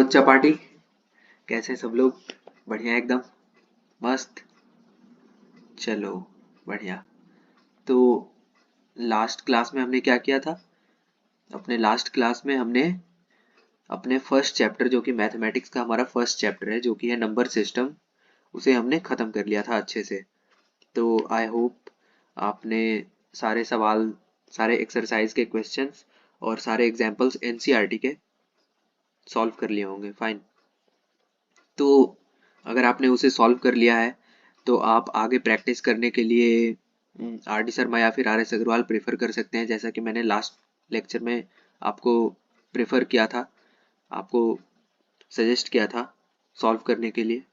चपाटी। कैसे सब लोग? बढ़िया एकदम मस्त। चलो बढ़िया। तो लास्ट क्लास में हमने क्या किया था? अपने लास्ट क्लास में हमने अपने फर्स्ट चैप्टर जो कि मैथमेटिक्स का हमारा फर्स्ट चैप्टर है जो कि है नंबर सिस्टम, उसे हमने ख़त्म कर लिया था अच्छे से। तो आई होप आपने सारे सवाल, सारे एक्सरसाइज के क्वेश्चंस और सारे एग्जांपल्स एनसीईआरटी के सॉल्व कर लिए होंगे। फाइन। तो अगर आपने उसे सॉल्व कर लिया है तो आप आगे प्रैक्टिस करने के लिए आर डी शर्मा या फिर आर एस अग्रवाल प्रेफर कर सकते हैं, जैसा कि मैंने लास्ट लेक्चर में आपको प्रेफर किया था, आपको सजेस्ट किया था सॉल्व करने के लिए।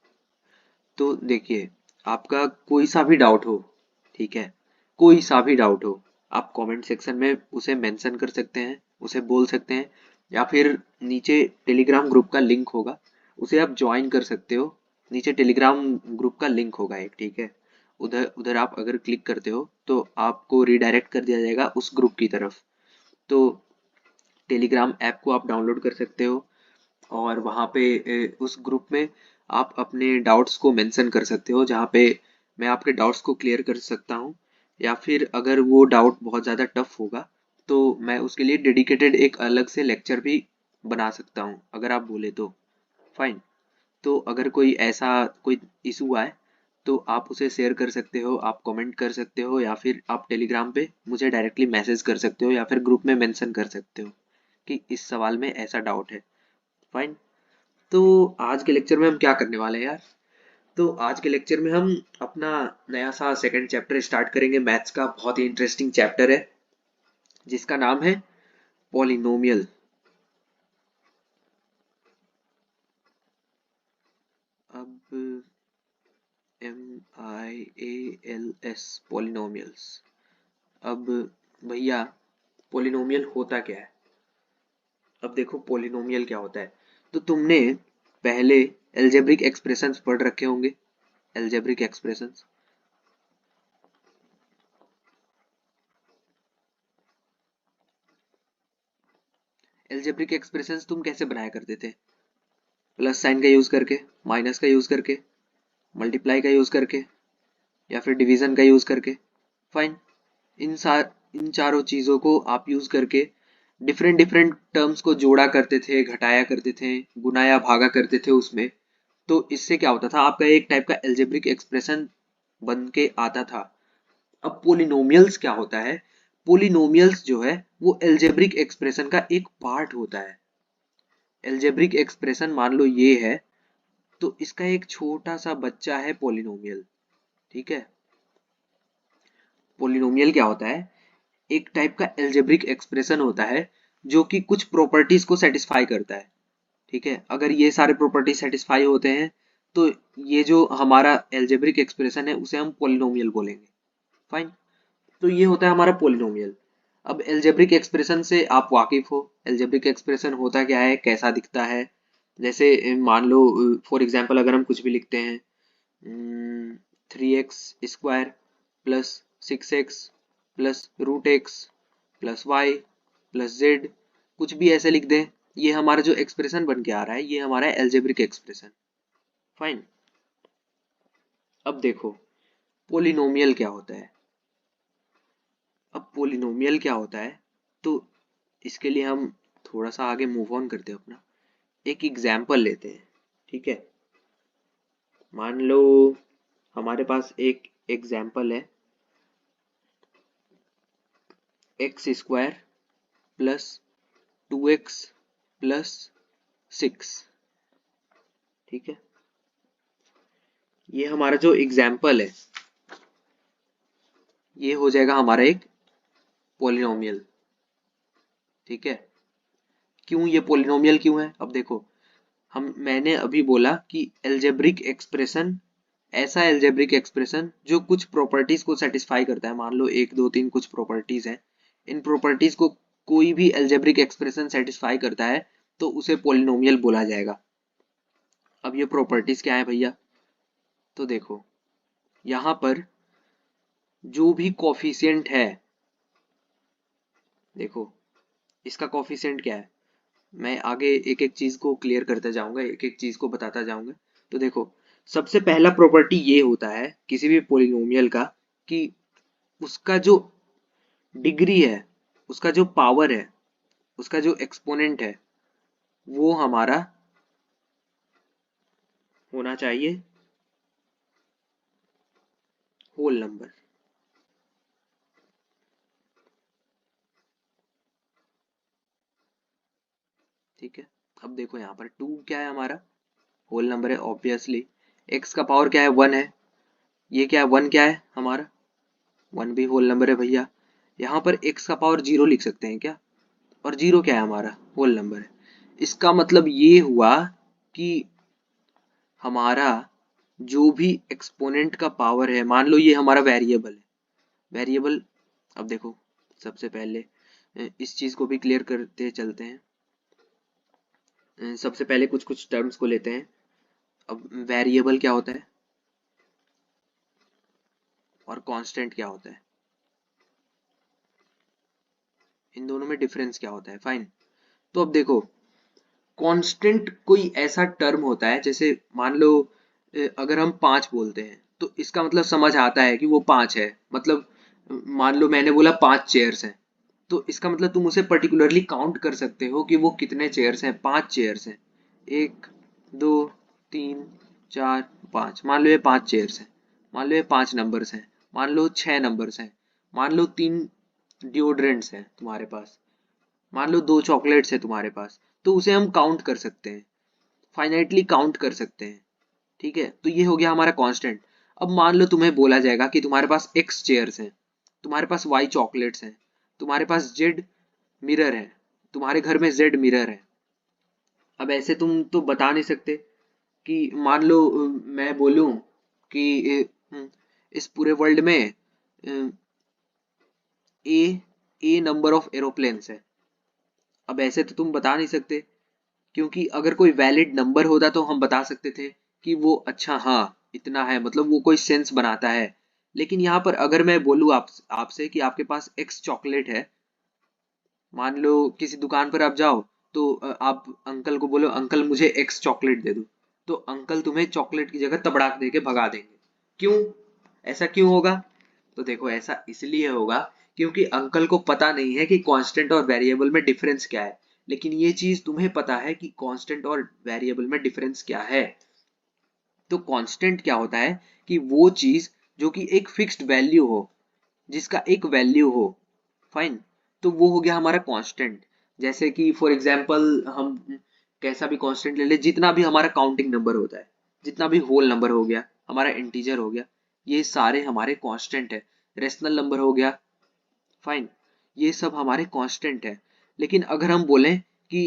तो देखिए, आपका कोई सा भी डाउट हो, ठीक है, कोई सा भी डाउट हो, आप कमेंट सेक्शन में उसे मेंशन कर सकते हैं, उसे बोल सकते हैं, या फिर नीचे टेलीग्राम ग्रुप का लिंक होगा, उसे आप ज्वाइन कर सकते हो। नीचे टेलीग्राम ग्रुप का लिंक होगा एक, ठीक है, उधर उधर आप अगर क्लिक करते हो तो आपको रिडायरेक्ट कर दिया जाएगा उस ग्रुप की तरफ। तो टेलीग्राम ऐप को आप डाउनलोड कर सकते हो और वहाँ पे उस ग्रुप में आप अपने डाउट्स को मेंशन कर सकते हो, जहाँ पे मैं आपके डाउट्स को क्लियर कर सकता हूँ। या फिर अगर वो डाउट बहुत ज़्यादा टफ होगा तो मैं उसके लिए डेडिकेटेड एक अलग से लेक्चर भी बना सकता हूँ, अगर आप बोले तो। फाइन। तो अगर कोई ऐसा कोई इशू आए तो आप उसे शेयर कर सकते हो, आप कमेंट कर सकते हो, या फिर आप टेलीग्राम पे मुझे डायरेक्टली मैसेज कर सकते हो, या फिर ग्रुप में मेंशन कर सकते हो कि इस सवाल में ऐसा डाउट है। फाइन। तो आज के लेक्चर में हम क्या करने वाले हैं यार? तो आज के लेक्चर में हम अपना नया सा सेकंड चैप्टर स्टार्ट करेंगे मैथ्स का। बहुत ही इंटरेस्टिंग चैप्टर है जिसका नाम है पॉलिनोमियल। अब MIALS, पॉलिनोमियल्स। अब भैया, पॉलिनोमियल होता क्या है? अब देखो पॉलिनोमियल क्या होता है। तो तुमने पहले एल्जेब्रिक एक्सप्रेशंस पढ़ रखे होंगे। एल्जेब्रिक एक्सप्रेशंस, एल्जेब्रिक एक्सप्रेशंस तुम कैसे बनाया करते थे? प्लस साइन का यूज करके, माइनस का यूज करके, मल्टीप्लाई का यूज करके, या फिर डिवीजन का यूज करके। फाइन। इन चारों चीजों को आप यूज करके डिफरेंट डिफरेंट टर्म्स को जोड़ा करते थे, घटाया करते थे, गुनाया भागा करते थे उसमें। तो इससे क्या होता था, आपका एक टाइप का एल्जेब्रिक एक्सप्रेशन बन के आता था। अब पोलिनोमियल्स क्या होता है? पोलिनोमियल्स जो है वो एल्जेब्रिक एक्सप्रेशन का एक पार्ट होता है। एल्जेब्रिक एक्सप्रेशन मान लो ये है, तो इसका एक छोटा सा बच्चा है पोलिनोमियल। ठीक है। पोलिनोमियल क्या होता है? एक टाइप का एल्जेब्रिक एक्सप्रेशन होता है जो कि कुछ प्रॉपर्टीज को सेटिस्फाई करता है। ठीक है। अगर ये सारे प्रॉपर्टी सेटिस्फाई होते हैं तो ये जो हमारा एल्जेब्रिक एक्सप्रेशन है उसे हम पोलिनोमियल बोलेंगे। फाइन। तो ये होता है हमारा पोलिनोमियल। अब एल्जेब्रिक एक्सप्रेशन से आप वाकिफ हो। एल्जेब्रिक एक्सप्रेशन होता क्या है, कैसा दिखता है? जैसे मान लो फॉर एग्जांपल अगर हम कुछ भी लिखते हैं, 3x² plus 6x plus root X plus Y plus Z, कुछ भी ऐसे लिख दें, ये हमारा जो एक्सप्रेशन बन के आ रहा है ये हमारा एल्जेब्रिक एक्सप्रेशन। फाइन। अब देखो पोलिनोमियल क्या होता है। अब पोलिनोमियल क्या होता है, तो इसके लिए हम थोड़ा सा आगे मूव ऑन करते हैं अपना। एक एग्जाम्पल लेते हैं। ठीक है। मान लो हमारे पास एक एग्जाम्पल है, x² प्लस 2x प्लस 6। ठीक है। ये हमारा जो एग्जाम्पल है ये हो जाएगा हमारा एक पोलिनोमियल। ठीक है। क्यों ये पोलिनोमियल क्यों है? अब देखो, मैंने अभी बोला कि एल्जेब्रिक एक्सप्रेशन, ऐसा एल्जेब्रिक एक्सप्रेशन जो कुछ प्रॉपर्टीज को सेटिस्फाई करता है। मान लो 1 2 3 कुछ प्रॉपर्टीज हैं, इन प्रॉपर्टीज को कोई भी एल्जेब्रिक एक्सप्रेशन सेटिस्फाई करता है तो उसे पोलिनोमियल बोला जाएगा। अब ये प्रॉपर्टीज क्या है भैया? तो देखो यहाँ पर जो भी कॉफिशिएंट है, देखो इसका कॉफिशिएंट क्या है, मैं आगे एक एक चीज को क्लियर करते जाऊंगा, एक एक चीज को बताता जाऊंगा। तो देखो, सबसे पहला प्रॉपर्टी ये होता है किसी भी पोलिनोमियल का कि उसका जो डिग्री है, उसका जो पावर है, उसका जो एक्सपोनेंट है, वो हमारा होना चाहिए होल नंबर। ठीक है, अब देखो यहाँ पर 2 क्या है, हमारा होल नंबर है ऑब्वियसली। x का पावर क्या है, 1 है। ये क्या है, 1 क्या है हमारा, 1 भी होल नंबर है भैया। यहाँ पर x का पावर 0 लिख सकते हैं क्या, और 0 क्या है हमारा, होल नंबर है। इसका मतलब ये हुआ कि हमारा जो भी एक्सपोनेंट का पावर है, मान लो ये हमारा वेरिएबल है, वेरिएबल। अब देखो, सबसे पहले इस चीज को भी क्लियर करते चलते हैं। सबसे पहले कुछ कुछ टर्म्स को लेते हैं। अब वेरिएबल क्या होता है और कांस्टेंट क्या होता है, इन दोनों में डिफरेंस क्या होता है, फाइन। तो अब देखो, कांस्टेंट कोई ऐसा टर्म होता है, जैसे मान लो अगर हम 5 बोलते हैं तो इसका मतलब समझ आता है कि वो 5 है। मतलब मान लो मैंने बोला 5 चेयर्स हैं, तो इसका मतलब तुम उसे पर्टिकुलरली काउंट कर सकते हो कि वो कितने चेयर्स हैं, 5 चेयर्स हैं। 1 2 3 4 5, मान लो ये 5 चेयर्स हैं। मान लो ये 5 नंबर्स हैं। मान लो 6 नंबर्स हैं। मान लो 3 डिओड्रेंट्स हैं तुम्हारे पास। मान लो 2 चॉकलेट्स है तुम्हारे पास। तो उसे हम काउंट कर सकते हैं, फाइनाइटली काउंट कर सकते हैं। ठीक है, तो ये हो गया हमारा कांस्टेंट। अब मान लो तुम्हें बोला जाएगा कि तुम्हारे पास x चेयर्स हैं, तुम्हारे पास y चॉकलेट्स हैं, तुम्हारे पास z मिरर है, तुम्हारे घर में z मिरर है। अब ऐसे तुम तो बता नहीं सकते कि मान लो मैं बोलूं कि इस पूरे वर्ल्ड में ए ए नंबर ऑफ एरोप्लेन्स है। अब ऐसे तो तुम बता नहीं सकते, क्योंकि अगर कोई वैलिड नंबर होता तो हम बता सकते थे कि वो अच्छा हाँ इतना है, मतलब वो कोई सेंस बनाता है। लेकिन यहाँ पर अगर मैं बोलूँ आपसे कि आपके पास एक्स चॉकलेट है, मान लो किसी दुकान पर आप जाओ, तो आप अंकल को बोलो अंकल मुझे एक्स चॉकलेट दे दो, तो अंकल तुम्हें चॉकलेट की जगह तबड़ाक दे के भगा देंगे। क्यों, ऐसा क्यों होगा? तो देखो, ऐसा इसलिए होगा क्योंकि अंकल को पता नहीं है कि कांस्टेंट और वेरिएबल में डिफरेंस क्या है। लेकिन ये चीज तुम्हें पता है कि कांस्टेंट और वेरिएबल में डिफरेंस क्या है। तो कांस्टेंट क्या होता है कि वो चीज जो कि एक फिक्स्ड वैल्यू हो, जिसका एक वैल्यू हो, फाइन। तो वो हो गया हमारा कांस्टेंट। जैसे कि फॉर एग्जांपल हम कैसा भी कांस्टेंट ले ले, जितना भी हमारा काउंटिंग नंबर होता है, जितना भी होल नंबर हो गया, हमारा इंटीजर हो गया, ये सारे हमारे कांस्टेंट है। रेशनल नंबर हो गया, फाइन, ये सब हमारे कांस्टेंट है। लेकिन अगर हम बोलें कि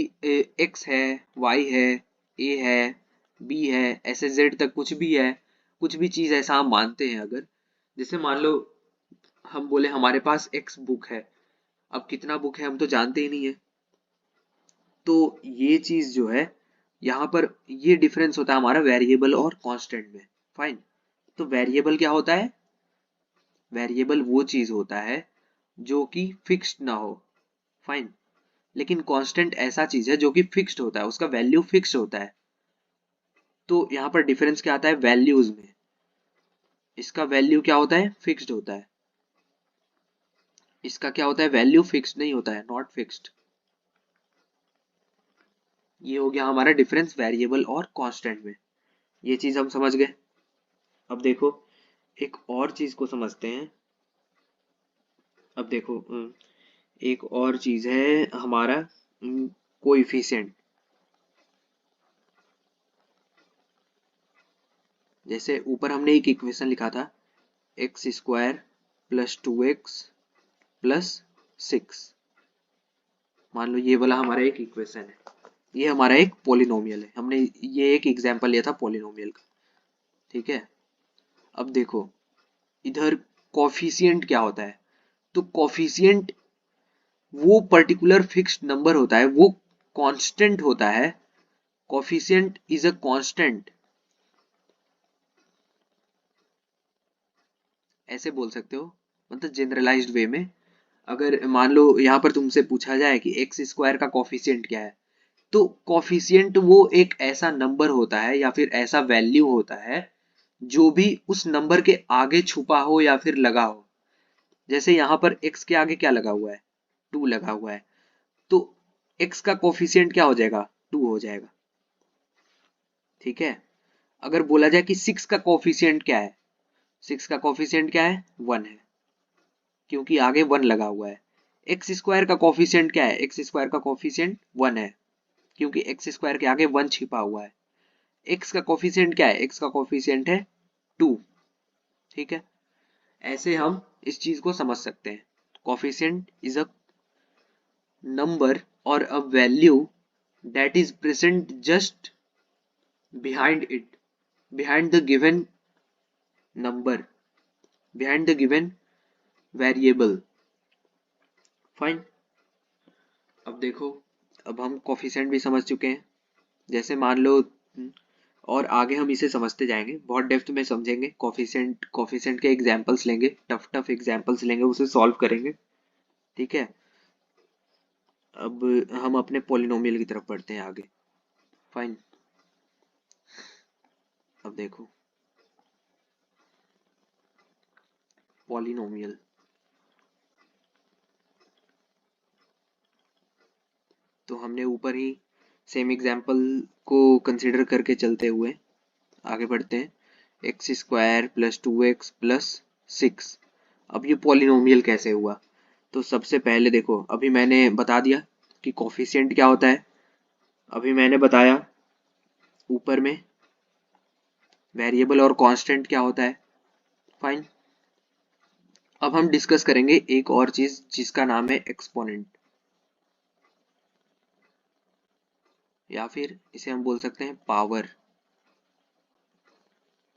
एक्स है, वाई है, ए है, बी है, ऐसे जेड तक कुछ भी है, कुछ भी चीज ऐसा हम मानते हैं, अगर जैसे मान लो हम बोले हमारे पास एक्स बुक है, अब कितना बुक है हम तो जानते ही नहीं है। तो ये चीज जो है, यहाँ पर ये डिफरेंस होता है हमारा वेरिएबल और कांस्टेंट में, फाइन। तो वेरिएबल क्या होता है, वेरिएबल वो चीज होता है जो कि फिक्स्ड ना हो, फाइन। लेकिन कांस्टेंट ऐसा चीज है जो कि फिक्स्ड होता है, उसका वैल्यू फिक्स्ड होता है। तो यहाँ पर डिफरेंस क्या आता है, वैल्यूज में। इसका वैल्यू क्या होता है, फिक्स्ड होता है। इसका क्या होता है, वैल्यू फिक्स्ड नहीं होता है, नॉट फिक्स्ड। ये हो गया हमारा डिफरेंस वेरिएबल और कांस्टेंट में। ये चीज हम समझ गए। अब देखो, एक और चीज को समझते हैं। अब देखो, एक और चीज है हमारा कोएफिशिएंट। जैसे ऊपर हमने एक इक्वेशन लिखा था, x square plus 2x plus 6। मान लो ये वाला हमारा एक इक्वेशन है, ये हमारा एक पोलिनोमियल है। हमने ये एक एग्जांपल लिया था पोलिनोमियल का, ठीक है। अब देखो, इधर कोफिशिएंट क्या होता है, तो कोफिशिएंट वो पर्टिकुलर फिक्स्ड नंबर होता है, वो कांस्टेंट होता है। कोफिशिएंट इज अ कांस्टेंट, ऐसे बोल सकते हो, मतलब जनरलाइज्ड वे में। अगर मान लो यहाँ पर तुमसे पूछा जाए कि एक्स स्क्वायर का कोफिशिएंट क्या है, तो कोफिशिएंट वो एक ऐसा नंबर होता है या फिर ऐसा वैल्यू होता है जो भी उस नंबर के आगे छुपा हो या फिर लगा हो। जैसे यहाँ पर x के आगे क्या लगा हुआ है, 2 लगा हुआ है, तो x का कोफिशिएंट क्या हो जाएगा, 2 हो जाएगा। ठीक है। अगर बोला जाए कि 6 का कोफिशिएंट क्या है, 6 का कोफिशिएंट क्या है, 1 है, क्योंकि आगे 1 लगा हुआ है। एक्स स्क्वायर का कोफिशिएंट क्या है, एक्स स्क्वायर का कोफिशिएंट 1 है, क्योंकि एक्स स्क्वायर के आगे 1 छिपा हुआ है। एक्स का कोफिशिएंट क्या है, एक्स का कोफिशिएंट है 2। ठीक है। ऐसे हम इस चीज को समझ सकते हैं। कोफिशिएंट इज अ नंबर और a value that is present just behind it, behind the given number, behind the given variable. Fine. अब देखो, अब हम कोफिशिएंट भी समझ चुके हैं। जैसे मान लो, और आगे हम इसे समझते जाएंगे, बहुत डेप्थ में समझेंगे। कोफिशिएंट के एग्जांपल्स लेंगे, टफ टफ एग्जांपल्स लेंगे, उसे सॉल्व करेंगे। ठीक है। अब हम अपने पॉलिनोमियल की तरफ बढ़ते हैं आगे। फाइन। अब देखो, पॉलिनोमियल, तो हमने ऊपर ही सेम एग्जाम्पल को कंसिडर करके चलते हुए आगे बढ़ते हैं। X square plus 2x plus 6। अब ये पॉलिनोमियल कैसे हुआ, तो सबसे पहले देखो, अभी मैंने बता दिया कि कोफिशिएंट क्या होता है, अभी मैंने बताया ऊपर में वेरिएबल और कांस्टेंट क्या होता है। फाइन। अब हम डिस्कस करेंगे एक और चीज जिसका नाम है एक्सपोनेंट, या फिर इसे हम बोल सकते हैं पावर,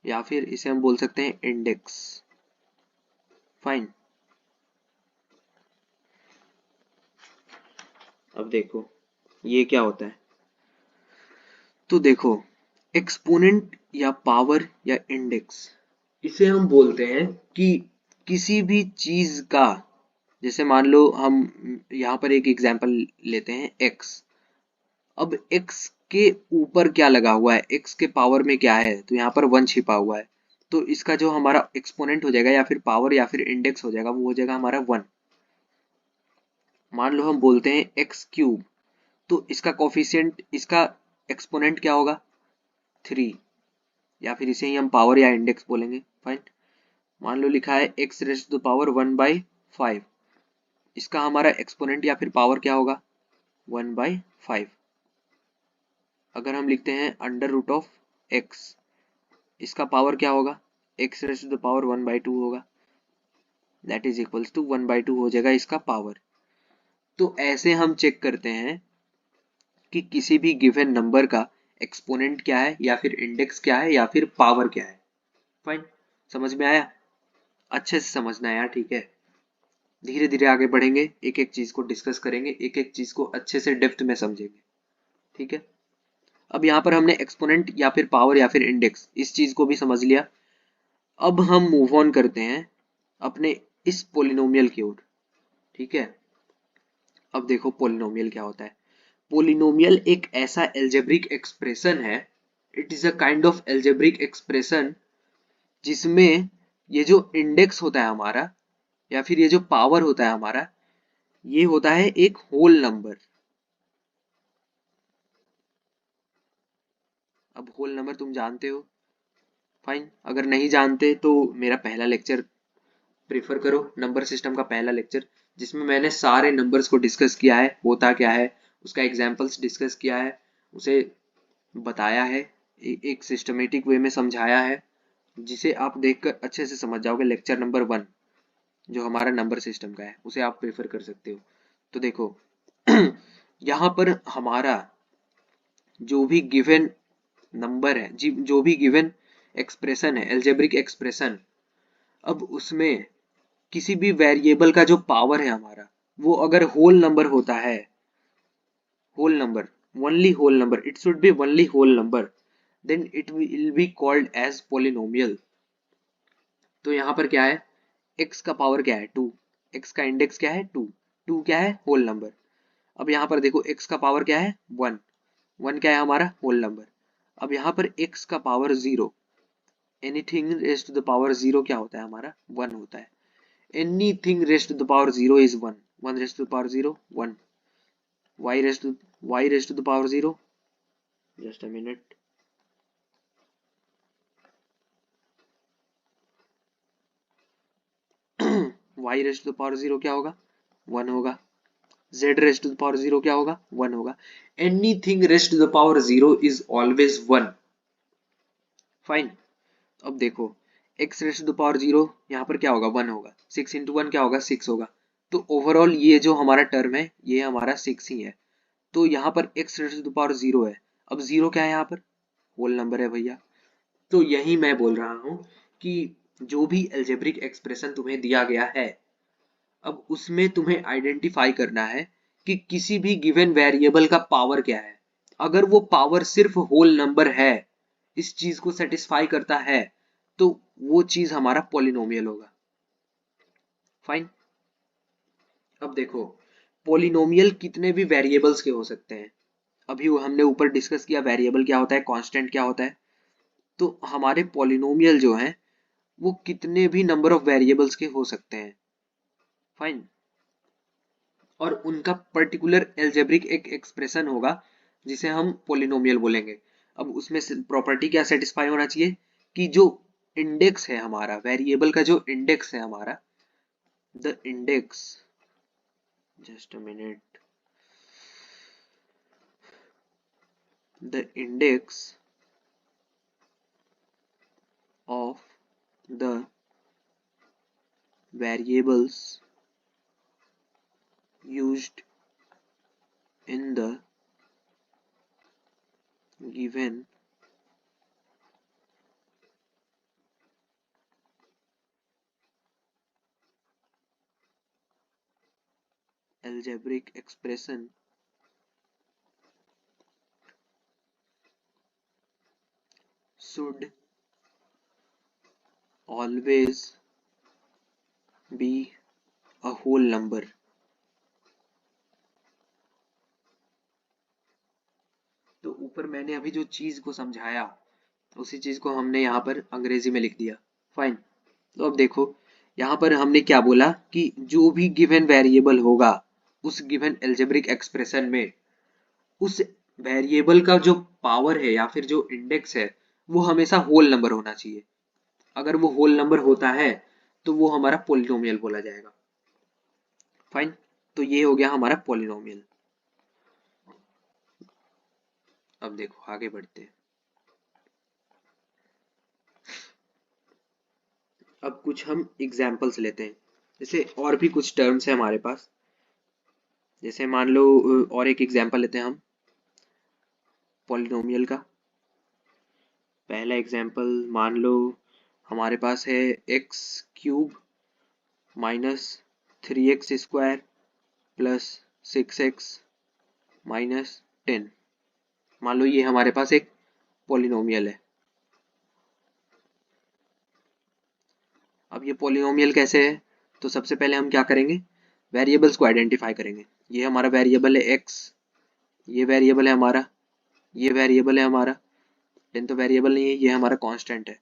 या फिर इसे हम बोल सकते हैं इंडेक्स। फाइन। अब देखो ये क्या होता है, तो देखो एक्सपोनेंट या पावर या इंडेक्स, इसे हम बोलते हैं कि किसी भी चीज का, जैसे मान लो हम यहाँ पर एक एग्जांपल लेते हैं x। अब x के ऊपर क्या लगा हुआ है, x के पावर में क्या है, तो यहाँ पर 1 छिपा हुआ है, तो इसका जो हमारा एक्सपोनेंट हो जाएगा या फिर पावर या फिर इंडेक्स हो जाएगा, वो हो जाएगा हमारा 1। मान लो हम बोलते हैं एक्स क्यूब, तो इसका कोफिशिएंट, इसका एक्सपोनेंट क्या होगा, 3, या फिर इसे ही हम पावर या इंडेक्स बोलेंगे। फाइन। मान लो लिखा है X raise to the power 1/5, इसका हमारा एक्सपोनेंट या फिर पावर क्या होगा, 1/5। अगर हम लिखते हैं अंडर रूट ऑफ एक्स, इसका पावर क्या होगा, X raise to the power 1/2 होगा, दैट इज इक्वल्स टू 1/2 हो जाएगा इसका पावर। तो ऐसे हम चेक करते हैं कि किसी भी गिवन नंबर का एक्सपोनेंट क्या है या फिर इंडेक्स क्या है या फिर पावर क्या है। फाइन। समझ में आया, अच्छे से समझना है यार। ठीक है। धीरे धीरे आगे बढ़ेंगे, एक एक चीज को डिस्कस करेंगे, एक एक चीज को अच्छे से डेप्थ में समझेंगे। ठीक है। अब यहाँ पर हमने एक्सपोनेंट या फिर पावर या फिर इंडेक्स इस चीज को भी समझ लिया। अब हम मूव ऑन करते हैं अपने इस पोलिनोमियल की ओर। ठीक है। अब देखो पोलिनोमियल क्या होता है। पोलिनोमियल एक ऐसा एल्जेब्रिक एक्सप्रेशन है, it is a kind of algebraic expression जिसमें ये जो इंडेक्स होता है हमारा या फिर ये जो पावर होता है हमारा, ये होता है एक होल नंबर। अब होल नंबर तुम जानते हो। फाइन। अगर नहीं जानते तो मेरा पहला लेक्चर प्रेफर करो, नंबर सिस्टम का पहला लेक्चर, जिसमें मैंने सारे नंबर्स को डिस्कस किया है, होता क्या है, उसका एग्जाम्पल्स डिस्कस किया है, उसे बताया है, एक सिस्टमेटिक वे में समझाया है, जिसे आप देखकर अच्छे से समझ जाओगे। लेक्चर नंबर 1 जो हमारा नंबर सिस्टम का है, उसे आप प्रेफर कर सकते हो। तो देखो यहाँ पर हमारा जो भी गिवन नंबर है, जो भी गिवन एक्सप्रेशन है, एल्जेब्रिक एक्सप्रेशन, अब उसमें किसी भी वेरिएबल का जो पावर है हमारा, वो अगर होल नंबर होता है, whole number, only whole number, it should be only whole number, then it will be called as polynomial. तो यहाँ पर क्या है, x का पावर क्या है, 2, x का इंडेक्स क्या है, 2, 2 क्या है, होल नंबर। अब यहाँ पर देखो x का पावर क्या है, 1, 1 क्या है हमारा? Whole number. अब यहाँ पर x का power 0, anything raise to the power 0 क्या होता है हमारा? 1 होता है। Anything raise to the power 0 is 1, 1 raise to the power 0 1, y raise to the power 0, just a minute, y raise to the power 0 क्या होगा? 1 होगा। z raise to the power 0 क्या होगा? 1 होगा। Anything raise to the power 0 is always 1। Fine. अब देखो x raise to the power 0 यहाँ पर क्या होगा? 1 होगा। 6 इंटू 1 क्या होगा? 6 होगा। तो ओवरऑल ये जो हमारा टर्म है ये हमारा 6 ही है। तो यहाँ पर x raise to the power 0 है। अब 0 क्या है यहाँ पर? होल नंबर है भैया। तो यही मैं बोल रहा हूँ कि जो भी एल्जेब्रिक एक्सप्रेशन तुम्हें दिया गया है, अब उसमें तुम्हें आइडेंटिफाई करना है कि किसी भी गिवन वेरिएबल का पावर क्या है। अगर वो पावर सिर्फ होल नंबर है, इस चीज को सेटिस्फाई करता है, तो वो चीज हमारा पॉलिनोमियल होगा। फाइन। अब देखो पॉलिनोमियल कितने भी वेरिएबल्स के हो सकते हैं। अभी हमने ऊपर डिस्कस किया वेरिएबल क्या होता है, कांस्टेंट क्या होता है। तो हमारे पॉलिनोमियल जो हैं वो कितने भी नंबर ऑफ वेरिएबल्स के हो सकते हैं। फाइन। और उनका पर्टिकुलर एल्जेब्रिक एक एक्सप्रेशन होगा जिसे हम पॉलिनोमियल बोलेंगे। अब उसमें प्रॉपर्टी क्या सेटिस्फाई होना चाहिए कि जो इंडेक्स है हमारा, वेरिएबल का जो इंडेक्स है हमारा, the index, just a minute, the index of the variables used in the given algebraic expression should always be a whole number। तो ऊपर मैंने अभी जो चीज को समझाया उसी चीज को हमने यहाँ पर अंग्रेजी में लिख दिया। फाइन। तो अब देखो यहाँ पर हमने क्या बोला कि जो भी गिवन वेरिएबल होगा उस गिवन एल्जेब्रिक एक्सप्रेशन में, उस वेरिएबल का जो पावर है या फिर जो इंडेक्स है वो हमेशा होल नंबर होना चाहिए। अगर वो होल नंबर होता है तो वो हमारा पॉलिनोमियल बोला जाएगा। फाइन। तो ये हो गया हमारा पॉलिनोमियल। अब देखो आगे बढ़ते हैं। अब कुछ हम एग्जाम्पल्स लेते हैं। जैसे और भी कुछ टर्म्स है हमारे पास। जैसे मान लो और एक एग्जाम्पल लेते हैं हम पॉलिनोमियल का। पहला एग्जाम्पल मान लो हमारे पास है x cube minus 3x square plus 6x minus 10। मान लो ये हमारे पास एक पॉलिनोमियल है। अब ये पॉलिनोमियल कैसे है? तो सबसे पहले हम क्या करेंगे, वेरिएबल्स को आइडेंटिफाई करेंगे। ये हमारा वेरिएबल है x, ये वेरिएबल है हमारा, ये वेरिएबल है हमारा, 10 तो वेरिएबल नहीं है, ये हमारा कांस्टेंट है।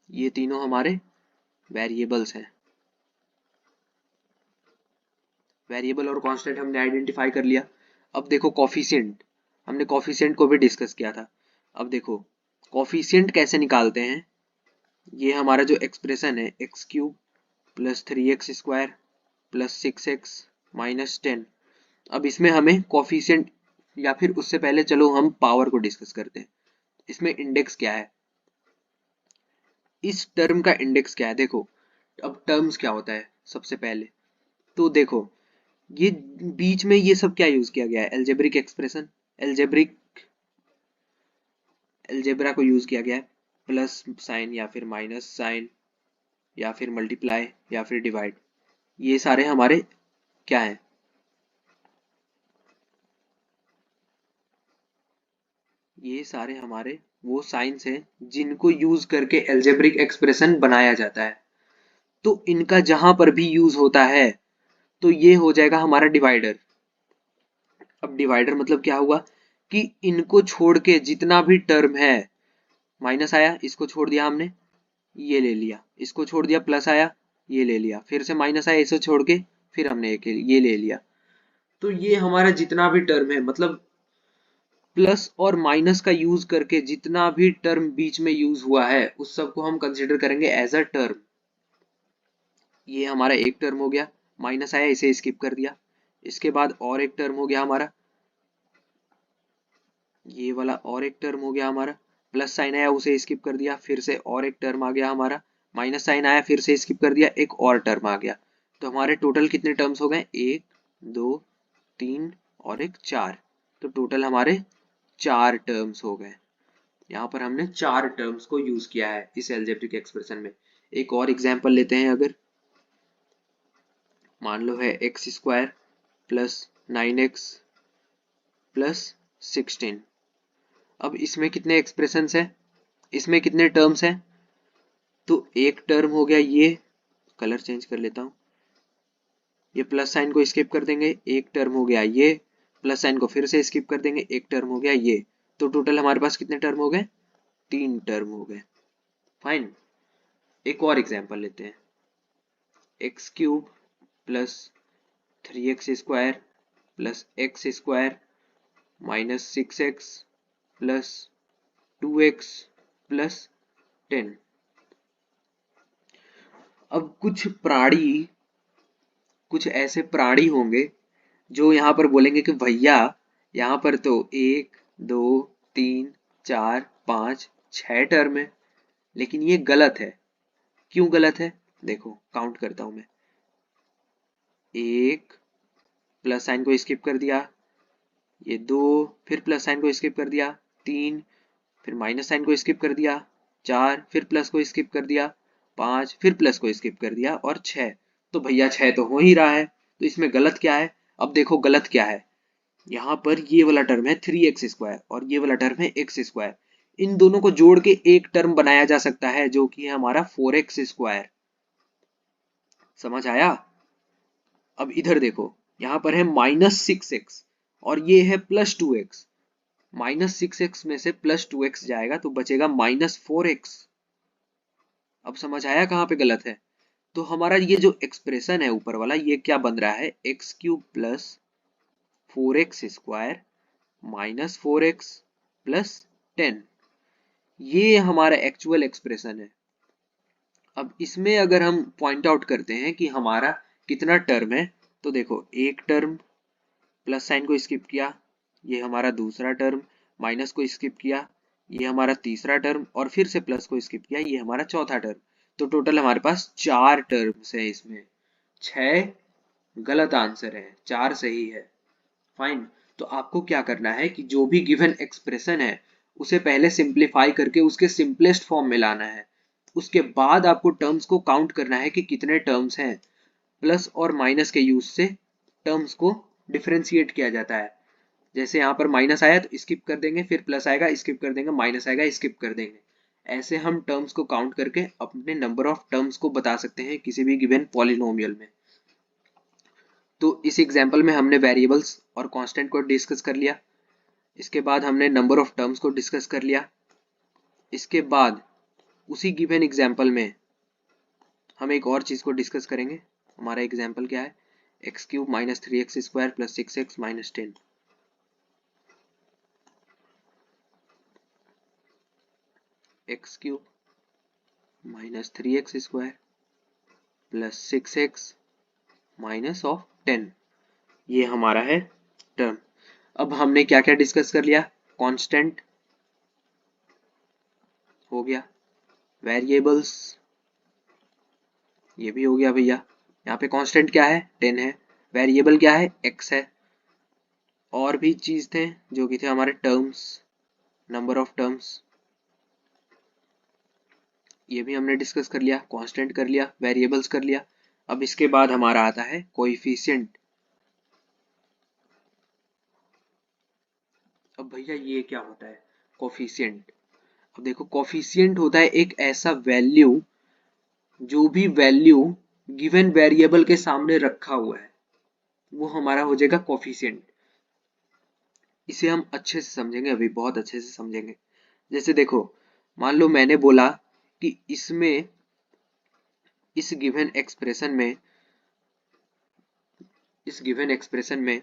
ये तीनों हमारे वेरिएबल्स हैं। वेरिएबल और कांस्टेंट हमने आइडेंटिफाई कर लिया। अब देखो कॉफिशिएंट, हमने कॉफिशिएंट को भी डिस्कस किया था। अब देखो कॉफिशिएंट कैसे निकालते हैं। ये हमारा जो एक्सप्रेशन है x cube plus 3x square plus 6x minus 10। अब इसमें हमें कॉफिशिएंट या फिर उससे पहले चलो हम पावर को डिस्कस करते हैं। इसमें इंडेक्स क्या है, इस टर्म का इंडेक्स क्या है। देखो अब टर्म्स क्या होता है सबसे पहले, तो देखो ये बीच में ये सब क्या यूज किया गया है, एल्जेब्रिक एक्सप्रेशन, एल्जेब्रिक एल्जेब्रा को यूज किया गया है। प्लस साइन या फिर माइनस साइन या फिर मल्टीप्लाई या फिर डिवाइड, ये सारे हमारे क्या है, ये सारे हमारे वो साइंस हैं जिनको यूज करके एल्जेब्रिक एक्सप्रेशन बनाया जाता है। तो इनका जहां पर भी यूज होता है तो ये हो जाएगा हमारा डिवाइडर। अब डिवाइडर मतलब क्या हुआ कि इनको छोड़ के जितना भी टर्म है, माइनस आया इसको छोड़ दिया हमने, ये ले लिया, इसको छोड़ दिया प्लस आया ये ले लिया, फिर से माइनस आया इसे छोड़ के फिर हमने एक ये ले लिया। तो ये हमारा जितना भी टर्म है, मतलब प्लस और माइनस का यूज करके जितना भी टर्म बीच में यूज हुआ है उस सब को हम कंसिडर करेंगे एज अ टर्म। ये हमारा एक टर्म हो गया, माइनस आया इसे स्किप कर दिया। इसके बाद और एक टर्म हो गया हमारा, ये वाला और एक टर्म हो गया हमारा, प्लस साइन आया उसे स्किप कर दिया, फिर से और एक टर्म आ गया हमारा, माइनस साइन आया फिर से स्किप कर दिया, एक और टर्म आ गया। तो हमारे टोटल कितने टर्म्स हो गए, एक दो तीन और एक चार। तो टोटल हमारे चार टर्म्स हो गए। यहाँ पर हमने चार टर्म्स को यूज किया है इस एल्जेब्रिक एक्सप्रेशन में। एक और एग्जांपल लेते हैं, अगर मान लो है x square plus 9x plus 16। अब इसमें कितने एक्सप्रेशंस है, इसमें कितने टर्म्स हैं, तो एक टर्म हो गया ये, कलर चेंज कर लेता हूँ, ये प्लस साइन को स्किप कर देंगे, एक टर्म हो गया ये, प्लस साइन को फिर से स्किप कर देंगे, एक टर्म हो गया ये। तो टोटल हमारे पास कितने टर्म हो गए, तीन टर्म हो गए। फाइन। एक और एग्जांपल लेते हैं, x cube plus 3x square plus x square minus 6x plus 2x plus 10। अब कुछ ऐसे प्राणी होंगे जो यहाँ पर बोलेंगे कि भैया यहाँ पर तो एक दो तीन चार पाँच छह टर्म है, लेकिन ये गलत है। क्यों गलत है, देखो काउंट करता हूं मैं, एक प्लस साइन को स्किप कर दिया, ये दो, फिर प्लस साइन को स्किप कर दिया, तीन, फिर माइनस साइन को स्किप कर दिया, चार, फिर प्लस को स्किप कर दिया, पांच, फिर प्लस को स्किप कर दिया और छह। तो भैया छह तो हो ही रहा है, तो इसमें गलत क्या है। अब देखो गलत क्या है, यहाँ पर ये वाला टर्म है 3x स्क्वायर और ये वाला टर्म है एक्स स्क्वायर, इन दोनों को जोड़ के एक टर्म बनाया जा सकता है जो कि है हमारा 4x स्क्वायर। समझ आया। अब इधर देखो, यहाँ पर है -6x और ये है +2x, -6x में से +2x जाएगा तो बचेगा -4x। अब समझ आया कहाँ पे गलत है। तो हमारा ये जो एक्सप्रेशन है ऊपर वाला, ये क्या बन रहा है, x cube plus 4x square minus 4x plus 10, ये हमारा एक्चुअल एक्सप्रेशन है। अब इसमें अगर हम पॉइंट आउट करते हैं कि हमारा कितना टर्म है, तो देखो एक टर्म, प्लस साइन को स्किप किया, ये हमारा दूसरा टर्म, माइनस को स्किप किया, ये हमारा तीसरा टर्म, और फिर से प्लस को स्किप किया, ये हमारा चौथा टर्म। तो टोटल हमारे पास चार टर्म्स है इसमें, छह गलत आंसर है, चार सही है। फाइन। तो आपको क्या करना है कि जो भी गिवन एक्सप्रेशन है उसे पहले सिंप्लीफाई करके उसके सिंपलेस्ट फॉर्म में लाना है, उसके बाद आपको टर्म्स को काउंट करना है कि कितने टर्म्स हैं। प्लस और माइनस के यूज से टर्म्स को डिफरेंशिएट किया जाता है। जैसे यहाँ पर माइनस आया तो स्किप कर देंगे, फिर प्लस आएगा स्किप कर देंगे, माइनस आएगा स्किप कर देंगे। ऐसे हम टर्म्स को काउंट करके अपने नंबर ऑफ टर्म्स को बता सकते हैं किसी भी गिवन पॉलिनोमियल में। तो इस एग्जांपल में हमने वेरिएबल्स और कांस्टेंट को डिस्कस कर लिया, इसके बाद हमने नंबर ऑफ टर्म्स को डिस्कस कर लिया, इसके बाद उसी गिवन एग्जांपल में हम एक और चीज को डिस्कस करेंगे। हमारा एग्जांपल क्या है, x cube minus 3x square plus 6x minus 10। X cube minus 3x square plus 6x minus of 10, ये हमारा है टर्म। अब हमने क्या क्या डिस्कस कर लिया, कांस्टेंट हो गया, वेरिएबल्स ये भी हो गया भैया, यहाँ पे कांस्टेंट क्या है 10 है, वेरिएबल क्या है x है, और भी चीज थे जो कि थे हमारे टर्म्स, नंबर ऑफ टर्म्स, ये भी हमने डिस्कस कर लिया, कांस्टेंट कर लिया, वेरिएबल्स कर लिया। अब इसके बाद हमारा आता है कोएफिशिएंट। अब भैया ये क्या होता है कोएफिशिएंट। अब देखो कोएफिशिएंट होता है एक ऐसा वैल्यू, जो भी वैल्यू गिवन वेरिएबल के सामने रखा हुआ है वो हमारा हो जाएगा कोएफिशिएंट। इसे हम अच्छे से समझेंगे, अभी बहुत अच्छे से समझेंगे। जैसे देखो, मान लो मैंने बोला कि इसमें, इस गिवन एक्सप्रेशन में,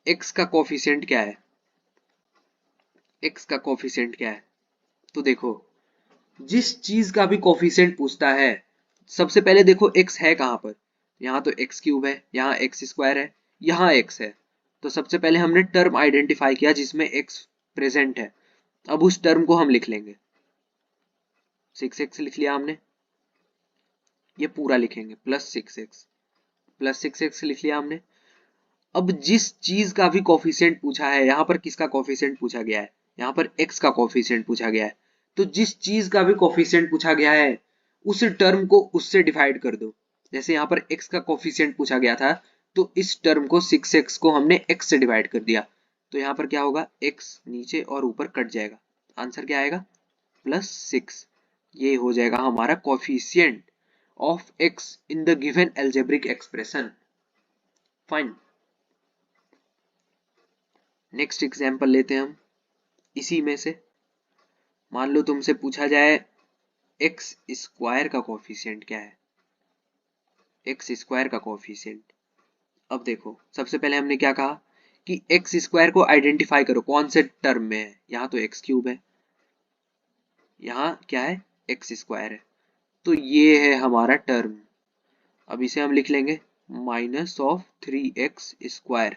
x का कोफिशिएंट क्या है, x का कोफिशिएंट क्या है। तो देखो, जिस चीज का भी कोफिशिएंट पूछता है, सबसे पहले देखो x है कहां पर, यहाँ तो x क्यूब है, यहाँ x स्क्वायर है, यहाँ x है। तो सबसे पहले हमने टर्म आइडेंटिफाई किया जिसमें x प्रेजेंट है। अब उस टर्म को हम लिख लेंगे, 6x लिख लिया हमने, ये पूरा लिखेंगे, प्लस 6x लिख लिया हमने। अब जिस चीज का भी कोफिशिएंट पूछा है, यहाँ पर किसका कोफिशिएंट पूछा गया है, यहाँ पर x का कोफिशिएंट पूछा गया है। तो जिस चीज का भी कोफिशिएंट पूछा गया है, उस टर्म को उससे डिवाइड कर दो। जैसे यहाँ पर x का कोफिशिएंट पूछा गया था, तो इस टर्म को 6x को हमने x से डिवाइड कर दिया। तो यहाँ पर क्या होगा, x नीचे और ऊपर कट जाएगा, आंसर क्या आएगा, +6। ये हो जाएगा हमारा coefficient of x in the given algebraic expression. Fine. Next example लेते हैं हम इसी में से। मान लो तुमसे पूछा जाए एक्स स्क्वायर का कोफिशिएंट क्या है, एक्स स्क्वायर का कोफिशिएंट। अब देखो, सबसे पहले हमने क्या कहा कि एक्स स्क्वायर को आइडेंटिफाई करो कौन से टर्म में है। यहाँ तो एक्स क्यूब है, यहाँ क्या है, एक्स स्क्वायर है। तो ये है हमारा टर्म। अब इसे हम लिख लेंगे -3x²।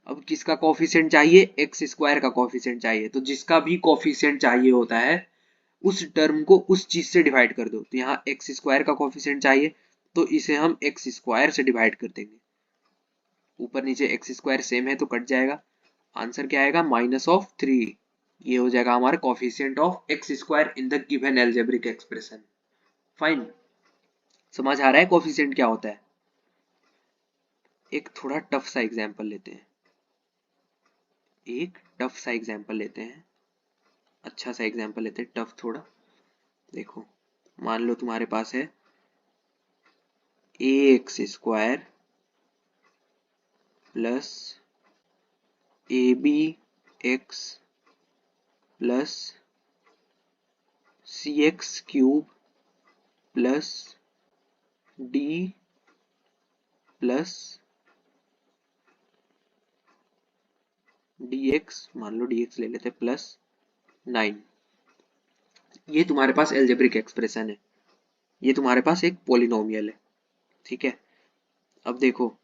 अब किसका कोफिशिएंट चाहिए, एक्स स्क्वायर का कोफिशिएंट चाहिए। तो जिसका भी कोफिशिएंट चाहिए होता है, उस टर्म को उस चीज से डिवाइड कर दो। तो यहाँ एक्स स्क्वायर का कोफिशिएंट चाहिए, तो इसे हम एक्स स्क्वायर से डिवाइड कर देंगे। ऊपर नीचे एक्स स्क्वायर सेम है तो कट जाएगा, आंसर क्या आएगा, -3। ये हो जाएगा हमारा coefficient of X square in the given algebraic expression. Fine. समझ आ रहा है कोफिशिएंट क्या होता है। एक थोड़ा टफ सा एग्जांपल लेते हैं, अच्छा सा एग्जांपल लेते हैं, टफ थोड़ा। देखो, मान लो तुम्हारे पास है ax² plus abx plus cx³ plus d plus dx, मान लो dx ले लेते हैं, +9। ये तुम्हारे पास एल्जेब्रिक एक्सप्रेशन है, ये तुम्हारे पास एक पॉलिनोमियल है, ठीक है। अब देखो,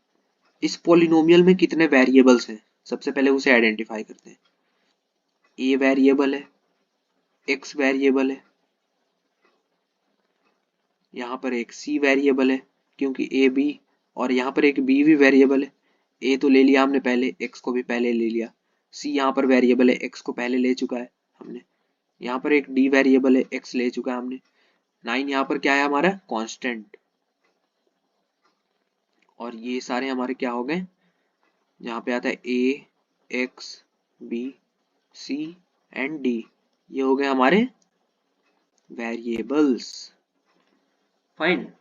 इस पॉलिनोमियल में कितने वेरिएबल्स हैं, सबसे पहले उसे आइडेंटिफाई करते हैं। a वेरिएबल है, x वेरिएबल है, यहाँ पर एक c वेरिएबल है क्योंकि a b, और यहाँ पर एक b भी वेरिएबल है। a तो ले लिया हमने पहले, x को भी पहले ले लिया, c यहाँ पर वेरिएबल है, x को पहले ले चुका है हमने, यहाँ पर एक d वेरिएबल है, x ले चुका है हमने। 9 यहाँ पर क्या है हमारा, कांस्टेंट। और ये सारे हमारे क्या हो गए, यहाँ पे आता है a, x, b, c and d, ये हो गए हमारे वेरिएबल्स। फाइन,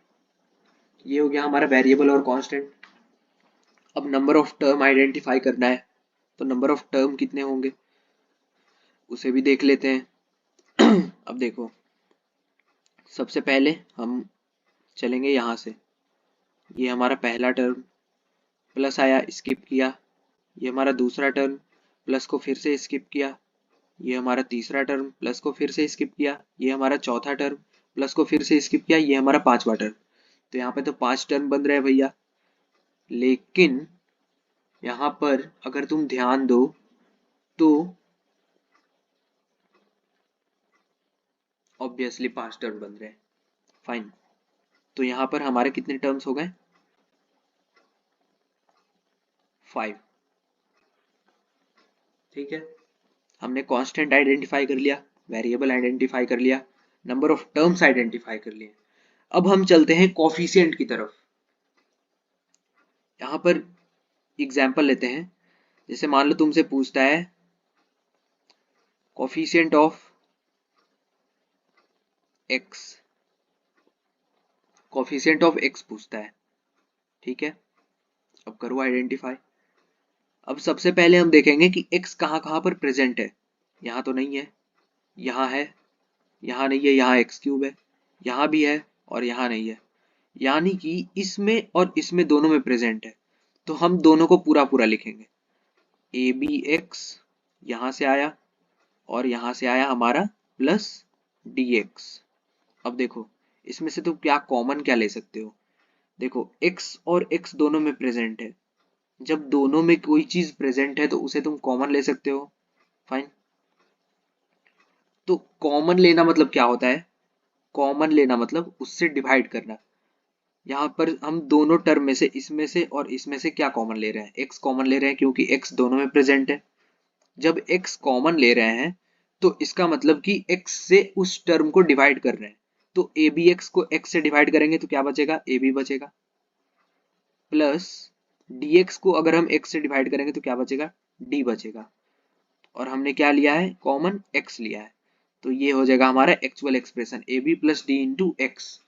ये हो गया हमारा वेरिएबल और कांस्टेंट। अब नंबर ऑफ टर्म आइडेंटिफाई करना है, तो नंबर ऑफ टर्म कितने होंगे उसे भी देख लेते हैं। अब देखो, सबसे पहले हम चलेंगे यहाँ से, ये हमारा पहला टर्म, प्लस आया, स्किप किया, ये हमारा दूसरा टर्म, प्लस को फिर से स्किप किया, ये हमारा तीसरा टर्म, प्लस को फिर से स्किप किया, ये हमारा चौथा टर्म, प्लस को फिर से स्किप किया, ये हमारा पांचवा टर्म। तो यहाँ पे तो 5 टर्म बन रहे हैं भैया, लेकिन यहाँ पर अगर तुम ध्यान दो तो ऑब्वियसली 5 टर्म बन रहे हैं। फाइन, तो यहाँ पर हमारे कितने टर्म्स हो गए, 5। ठीक है, हमने कांस्टेंट आइडेंटिफाई कर लिया, वेरिएबल आइडेंटिफाई कर लिया, नंबर ऑफ टर्म्स आइडेंटिफाई कर लिए। अब हम चलते हैं कोफिशिएंट की तरफ। यहाँ पर एग्जाम्पल लेते हैं, जैसे मान लो तुमसे पूछता है coefficient of x, coefficient of x पूछता है, ठीक है। अब करो आइडेंटिफाई, अब सबसे पहले हम देखेंगे कि x कहाँ कहाँ पर प्रेजेंट है। यहाँ तो नहीं है, यहाँ है, यहाँ नहीं है, यहाँ एक्स क्यूब है, यहाँ भी है और यहाँ नहीं है, यानी कि इसमें और इसमें दोनों में प्रेजेंट है। तो हम दोनों को पूरा पूरा लिखेंगे, ए बी एक्स यहाँ से आया और यहाँ से आया हमारा प्लस डी एक्स। अब देखो इसमें से तुम क्या कॉमन क्या ले सकते हो। देखो x और x दोनों में प्रेजेंट है, जब दोनों में कोई चीज प्रेजेंट है तो उसे तुम कॉमन ले सकते हो। फाइन। तो कॉमन लेना मतलब क्या होता है, कॉमन लेना मतलब उससे डिवाइड करना। यहाँ पर हम दोनों टर्म में से इसमें से और इसमें से क्या कॉमन ले रहे हैं, x कॉमन ले रहे हैं क्योंकि x दोनों में प्रेजेंट है। जब x कॉमन ले रहे हैं तो इसका मतलब कि x से उस टर्म को डिवाइड कर रहे हैं। तो ए बी एक्स को x से डिवाइड करेंगे तो क्या बचेगा, ए बी बचेगा, प्लस dx को अगर हम x से डिवाइड करेंगे तो क्या बचेगा, d बचेगा। और हमने क्या लिया है, कॉमन x लिया है। तो ये हो जाएगा हमारा actual expression a B plus D into x.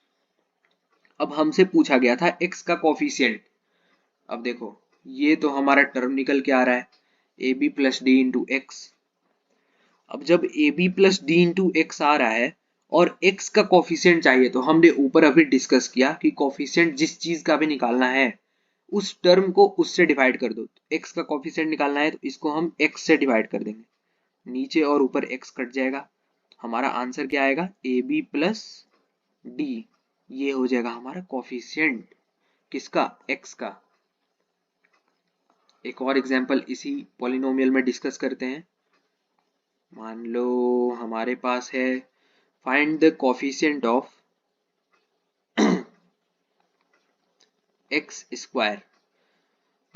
अब हमसे पूछा गया था x का कॉफिशिएंट। अब देखो ये तो हमारा टर्म निकल के आ रहा है A B plus D into x. अब जब A B plus D into X आ रहा है और x का कॉफिशिएंट चाहिए, तो हमने ऊपर अभी डिस्कस किया कि कॉफिशिएंट जिस चीज का भी निकालना है उस टर्म को उससे डिवाइड कर दो। x का कॉफिशिएंट निकालना है तो इसको हम x से डिवाइड कर देंगे, नीचे और ऊपर x कट जाएगा। हमारा आंसर क्या आएगा, ए बी प्लस डी। ये हो जाएगा हमारा कॉफिशिएंट किसका, x का। एक और एग्जांपल इसी पॉलिनोमियल में डिस्कस करते हैं। मान लो हमारे पास है find the coefficient of X square.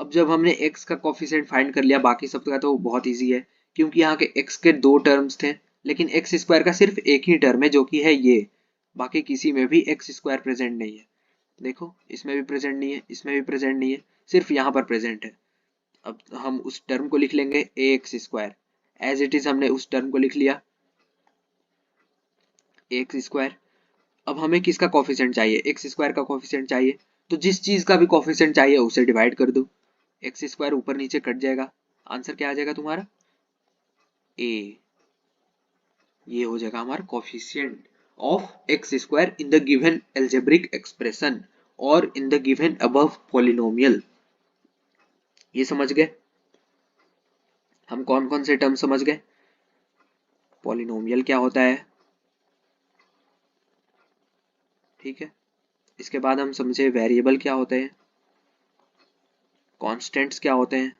अब जब हमने x का कॉफिशिएंट फाइंड कर लिया, बाकी सब का तो बहुत इजी है क्योंकि यहाँ के x के दो टर्म्स थे, लेकिन एक्स स्क्वायर का सिर्फ एक ही टर्म है जो कि है ये, बाकी किसी में भी एक्स स्क्वायर प्रेजेंट नहीं है। देखो इसमें भी प्रेजेंट नहीं है, इसमें भी प्रेजेंट नहीं है, सिर्फ यहाँ पर प्रेजेंट है। अब हम उस टर्म को लिख लेंगे A X square, as it is हमने उस टर्म को लिख लिया एक्स स्क्वायर। अब हमें किसका कॉफिशिएंट चाहिए, एक्स स्क्वायर का कॉफिशिएंट चाहिए, तो जिस चीज का भी कॉफिशिएंट चाहिए उसे डिवाइड कर दो, एक्स स्क्वायर ऊपर नीचे कट जाएगा, आंसर क्या आ जाएगा तुम्हारा, ए। ये हो जाएगा हमारा coefficient of X square in the given algebraic expression और in the given above polynomial. ये समझ गए हम कौन कौन से टर्म समझ गए, पॉलिनोमियल क्या होता है, ठीक है। इसके बाद हम समझे वेरिएबल क्या होते हैं, कॉन्स्टेंट्स क्या होते हैं,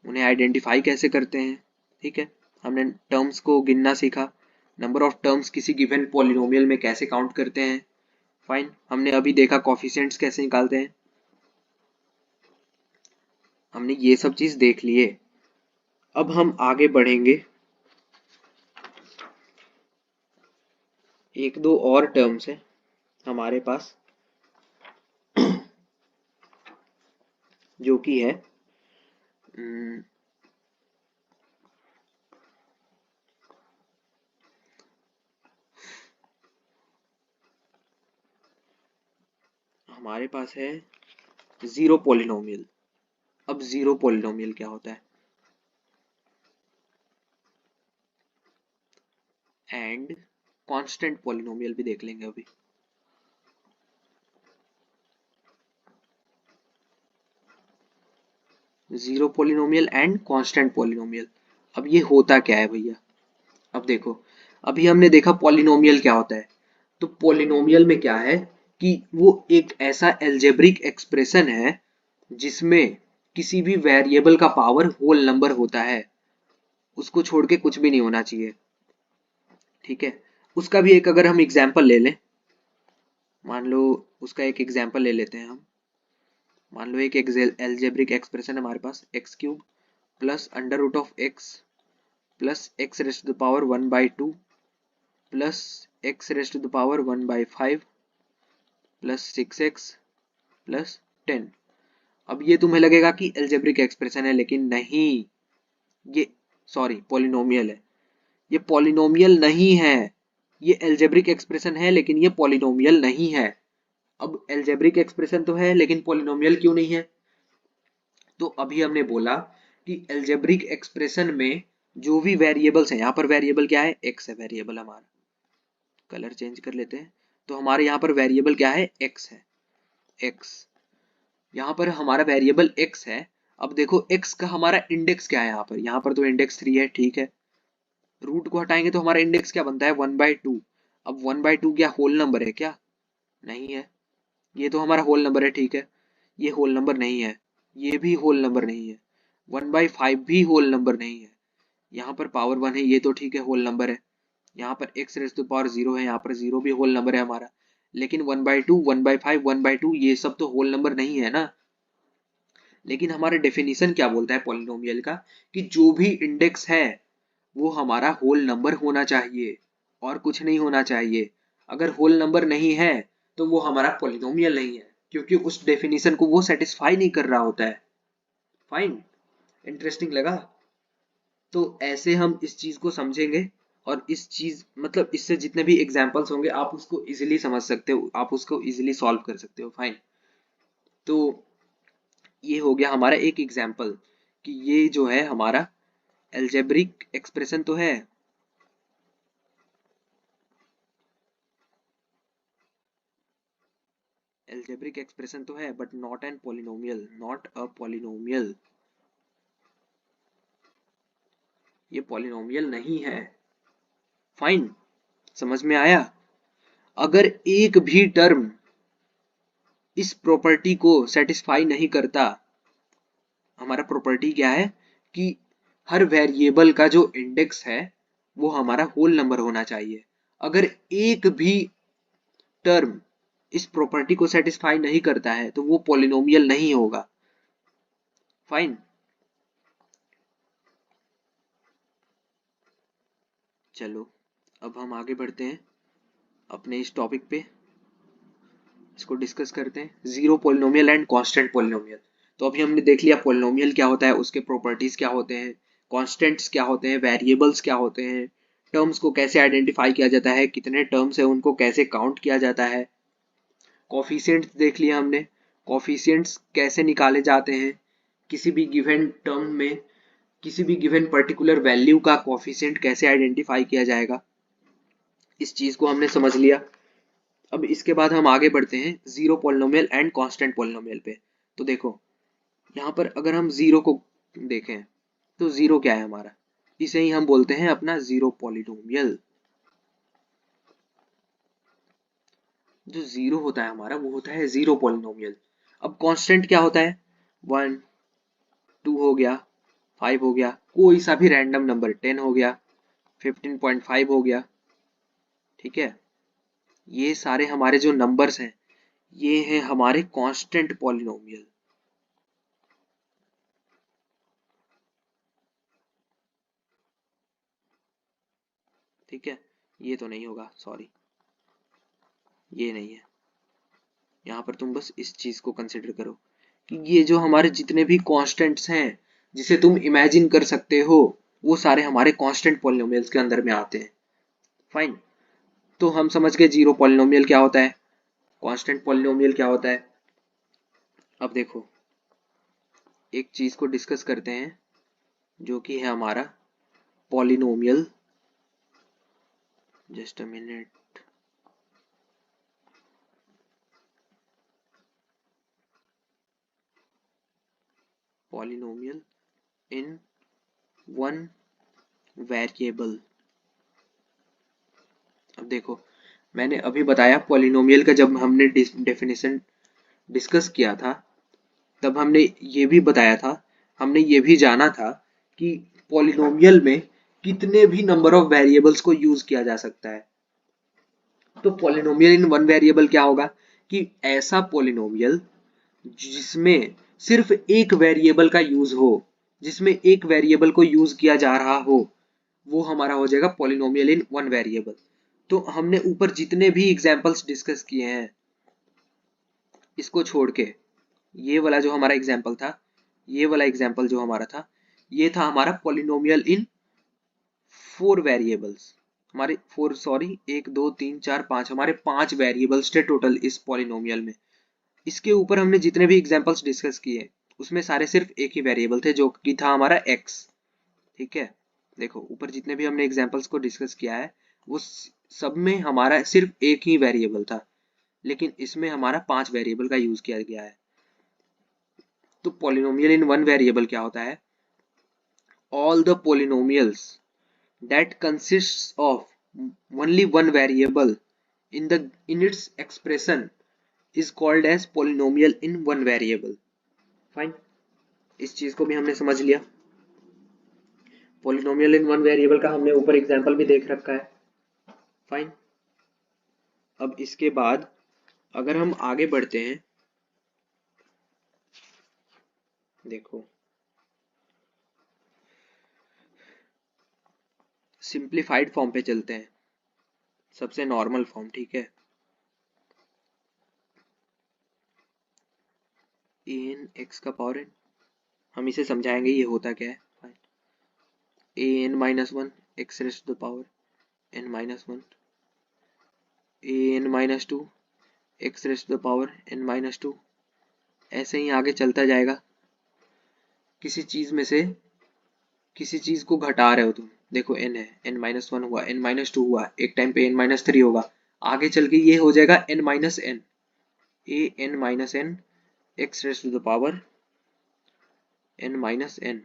उन्हें आइडेंटिफाई कैसे करते हैं, ठीक है। हमने टर्म्स को गिनना सीखा, नंबर ऑफ टर्म्स किसी गिवन पॉलिनोमियल में कैसे काउंट करते हैं। फाइन। हमने अभी देखा कॉफिशिएंट्स कैसे निकालते हैं, हमने ये सब चीज देख लिए। अब हम आगे बढ़ेंगे, एक दो और टर्म्स है हमारे पास जो कि है हमारे पास है जीरो पॉलिनोमियल। अब जीरो पॉलिनोमियल क्या होता है, एंड कांस्टेंट पॉलिनोमियल भी देख लेंगे अभी। Zero polynomial and constant polynomial, अब ये होता क्या है भैया। अब देखो अभी हमने देखा पॉलिनोमियल क्या होता है, तो पॉलिनोमियल में क्या है कि वो एक ऐसा एल्जेब्रिक एक्सप्रेशन है जिसमें किसी भी वेरिएबल का पावर होल नंबर होता है, उसको छोड़ के कुछ भी नहीं होना चाहिए, ठीक है। उसका भी एक अगर हम एग्जाम्पल ले लें, मान लो उसका एक एग्जाम्पल ले लेते हैं हम। मान लो एक एल्जेब्रिक एक्सप्रेशन है हमारे पास, X cube plus under root of X plus X raised to the power 1/2 plus X raised to the power 1/5 plus 6x plus 10। अब ये तुम्हें लगेगा कि एल्जेब्रिक एक्सप्रेशन है, लेकिन नहीं, ये सॉरी पॉलिनोमियल है। ये पॉलिनोमियल नहीं है, ये एल्जेब्रिक एक्सप्रेशन है लेकिन ये पॉलिनोमियल नहीं है। अब एल्जेब्रिक एक्सप्रेशन तो है लेकिन पॉलिनोमियल क्यों नहीं है, तो अभी हमने बोला कि एल्जेब्रिक एक्सप्रेशन में जो भी वेरिएबल्स हैं, यहाँ पर वेरिएबल क्या है, एक्स है वेरिएबल हमारा, कलर चेंज कर लेते हैं, तो हमारे यहाँ पर वेरिएबल क्या है, एक्स है, एक्स, यहाँ पर हमारा वेरिएबल एक्स है। अब देखो एक्स का हमारा इंडेक्स क्या है, यहाँ पर तो इंडेक्स 3 है, ठीक है, रूट को हटाएंगे तो हमारा इंडेक्स क्या बनता है, 1/2। अब 1/2 क्या होल नंबर है क्या, नहीं है, ये तो हमारा होल नंबर है, ठीक है, ये होल नंबर नहीं है, ये भी होल नंबर नहीं है, 1/5 भी होल नंबर नहीं है, यहाँ पर पावर 1 है, ये तो ठीक है होल नंबर है, यहाँ पर x रेज़ टू पावर 0 है, यहाँ पर 0 भी होल नंबर है हमारा, लेकिन 1/2, 1/5, 1/2 ये सब तो होल नंबर नहीं है ना। लेकिन हमारा डेफिनेशन क्या बोलता है पॉलिनोमियल का, कि जो भी इंडेक्स है वो हमारा होल नंबर होना चाहिए और कुछ नहीं होना चाहिए। अगर होल नंबर नहीं है तो वो हमारा पॉलिनोमियल नहीं है, क्योंकि उस डेफिनेशन को वो सेटिस्फाई नहीं कर रहा होता है। फाइन, इंटरेस्टिंग लगा? तो ऐसे हम इस चीज को समझेंगे, और इस चीज मतलब इससे जितने भी एग्जांपल्स होंगे आप उसको इजीली समझ सकते हो, आप उसको इजीली सॉल्व कर सकते हो। फाइन, तो ये हो गया हमारा एक एग्जांपल कि ये जो है हमारा एल्जेब्रिक एक्सप्रेशन तो है, एल्जेब्रिक एक्सप्रेशन तो है, but not an polynomial, not a polynomial, ये पॉलिनोमियल नहीं है। फाइन, समझ में आया? अगर एक भी टर्म इस प्रॉपर्टी को सेटिस्फाई नहीं करता, हमारा प्रॉपर्टी क्या है कि हर वेरिएबल का जो इंडेक्स है वो हमारा होल नंबर होना चाहिए। अगर एक भी टर्म इस प्रॉपर्टी को सेटिस्फाई नहीं करता है तो वो पॉलिनोमियल नहीं होगा। फाइन, चलो अब हम आगे बढ़ते हैं अपने इस टॉपिक पे, इसको डिस्कस करते हैं, zero polynomial and constant polynomial. तो अभी हमने देख लिया पॉलिनोमियल क्या होता है, उसके प्रॉपर्टीज क्या होते हैं, कांस्टेंट्स क्या होते हैं, वेरिएबल्स क्या होते हैं, टर्म्स को कैसे आइडेंटिफाई किया जाता है, कितने टर्म्स है उनको कैसे काउंट किया जाता है, कोफिशिएंट्स देख लिया हमने, कोफिशिएंट्स कैसे निकाले जाते हैं, किसी भी गिवन टर्म में किसी भी गिवन पर्टिकुलर वैल्यू का कोफिशिएंट कैसे आइडेंटिफाई किया जाएगा, इस चीज को हमने समझ लिया। अब इसके बाद हम आगे बढ़ते हैं zero polynomial and constant polynomial पे। तो देखो यहाँ पर अगर हम जीरो को देखें तो जीरो क्या है हमारा, इसे ही हम बोलते हैं अपना जीरो पॉलिनोमियल। जो जीरो होता है हमारा वो होता है जीरो पॉलिनोमियल। अब कांस्टेंट क्या होता है, 1 2 हो गया, 5 हो गया, कोई सा भी रैंडम नंबर, 10 हो गया, 15.5 हो गया, ठीक है, ये सारे हमारे जो नंबर्स हैं ये हैं हमारे कांस्टेंट पॉलिनोमियल। ठीक है, ये तो नहीं होगा, सॉरी, ये नहीं है, यहाँ पर तुम बस इस चीज को कंसिडर करो कि ये जो हमारे जितने भी कांस्टेंट्स हैं जिसे तुम इमेजिन कर सकते हो वो सारे हमारे कांस्टेंट पॉलिनोमियल्स के अंदर में आते हैं। फाइन, तो हम समझ गए जीरो पॉलिनोमियल क्या होता है, कांस्टेंट पॉलिनोमियल क्या होता है। अब देखो एक चीज को डिस्कस करते हैं जो कि है हमारा polynomial, just a minute, polynomial in one variable. अब देखो मैंने अभी बताया पॉलिनोमियल का, जब हमने डेफिनेशन डिस्कस किया था तब हमने ये भी बताया था, हमने ये भी जाना था कि पॉलिनोमियल में कितने भी नंबर ऑफ वेरिएबल्स को यूज किया जा सकता है। तो पॉलिनोमियल इन वन वेरिएबल क्या होगा कि ऐसा पॉलिनोमियल जिसमें सिर्फ एक वेरिएबल का यूज हो, जिसमें एक वेरिएबल को यूज किया जा रहा हो, वो हमारा हो जाएगा पॉलिनोमियल इन वन वेरिएबल। तो हमने ऊपर जितने भी एग्जांपल्स डिस्कस किए हैं इसको छोड़ के, ये वाला जो हमारा एग्जाम्पल था, ये वाला एग्जाम्पल जो हमारा था, ये था हमारा पॉलिनोमियल इन 4 वेरिएबल्स, हमारे 4 सॉरी 1 2 3 4 5, हमारे 5 वेरिएबल्स थे टोटल इस पॉलिनोमियल में। इसके ऊपर हमने जितने भी एग्जाम्पल्स डिस्कस किए उसमें सारे सिर्फ एक ही वेरिएबल थे जो कि था हमारा x। ठीक है, देखो ऊपर जितने भी हमने एग्जांपल्स को डिस्कस किया है वो सब में हमारा सिर्फ एक ही वेरिएबल था, लेकिन इसमें हमारा 5 वेरिएबल का यूज किया गया है। तो पॉलिनोमियल इन वन वेरिएबल क्या होता है? All the polynomials that consists of only one variable in its expression is called as polynomial in one variable। Fine, इस चीज को भी हमने समझ लिया। पॉलिनोमियल इन वन वेरिएबल का हमने ऊपर एग्जांपल भी देख रखा है। फाइन, अब इसके बाद अगर हम आगे बढ़ते हैं, देखो सिंप्लीफाइड फॉर्म पे चलते हैं, सबसे नॉर्मल फॉर्म। ठीक है, an x का पावर n, हम इसे समझाएंगे ये होता क्या है। an minus one x raise to the power n minus one, an minus two x raise to the power n minus two, ऐसे ही आगे चलता जाएगा। किसी चीज में से किसी चीज को घटा रहे हो तुम, देखो n है, n माइनस वन हुआ, n माइनस टू हुआ, एक टाइम पे n माइनस थ्री होगा, आगे चल के ये हो जाएगा n minus n, a n minus n x raise to the power n minus n.